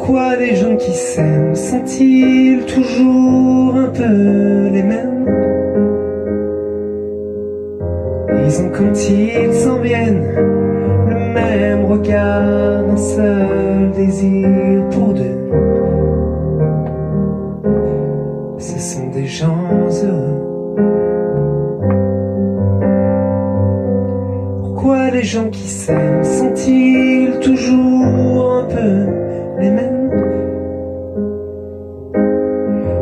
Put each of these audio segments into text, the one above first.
Pourquoi les gens qui s'aiment sont-ils toujours un peu les mêmes? Ils ont quand ils s'en viennent le même regard, un seul désir pour deux. Ce sont des gens heureux. Pourquoi les gens qui s'aiment sont-ils toujours un peu les mêmes?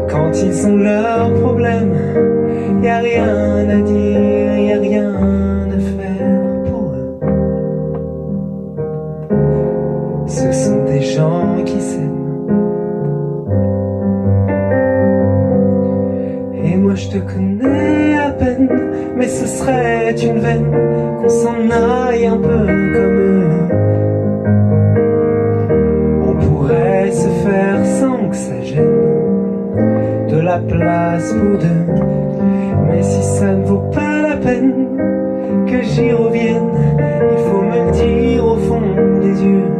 Quand ils ont leurs problèmes, y a rien à dire, y a rien à faire pour eux. Ce sont des gens qui s'aiment. Et moi je te connais à peine, mais ce serait une veine qu'on s'en aille un peu comme eux. On pourrait se faire sans que ça gêne, de la place pour deux. Mais si ça ne vaut pas la peine que j'y revienne, il faut me le dire au fond des yeux.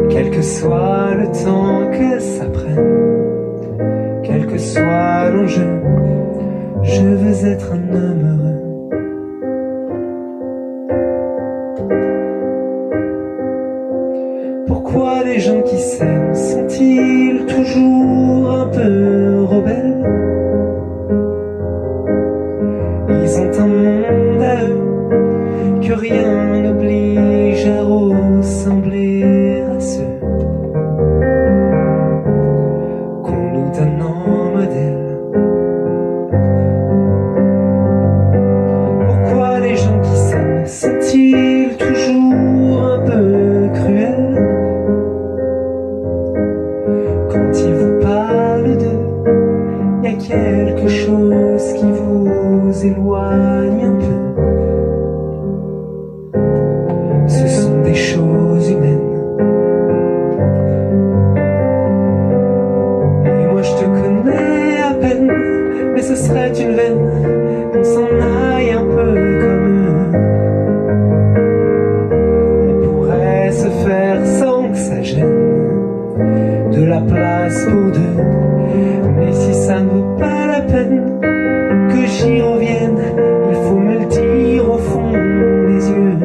Quel que soit le temps que ça prenne, quel que soit l'enjeu, je veux être un homme heureux. Pourquoi les gens qui s'aiment sont-ils toujours un peu rebelles? Ils ont un monde à eux que rien n'oblige à ressembler à ceux qu'on nous donne en modèle. Pourquoi les gens qui s'aiment sont-ils toujours un peu cruels? Quand ils vous parlent d'eux, y a quelque chose qui vous éloigne un peu. Ce sont des choses humaines. Et moi je te connais à peine, mais ce serait une veine qu'on s'en aille un peu comme eux. On pourrait se faire sans que ça gêne, de la place pour deux. Mais si ça ne vaut pas la peine que j'y revienne, il faut me le dire au fond des yeux.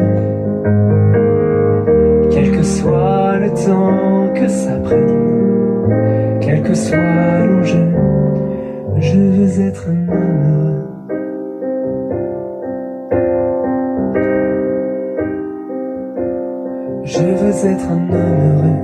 Quel que soit le temps que ça prenne, quel que soit l'enjeu, je veux être un homme heureux. Je veux être un homme heureux.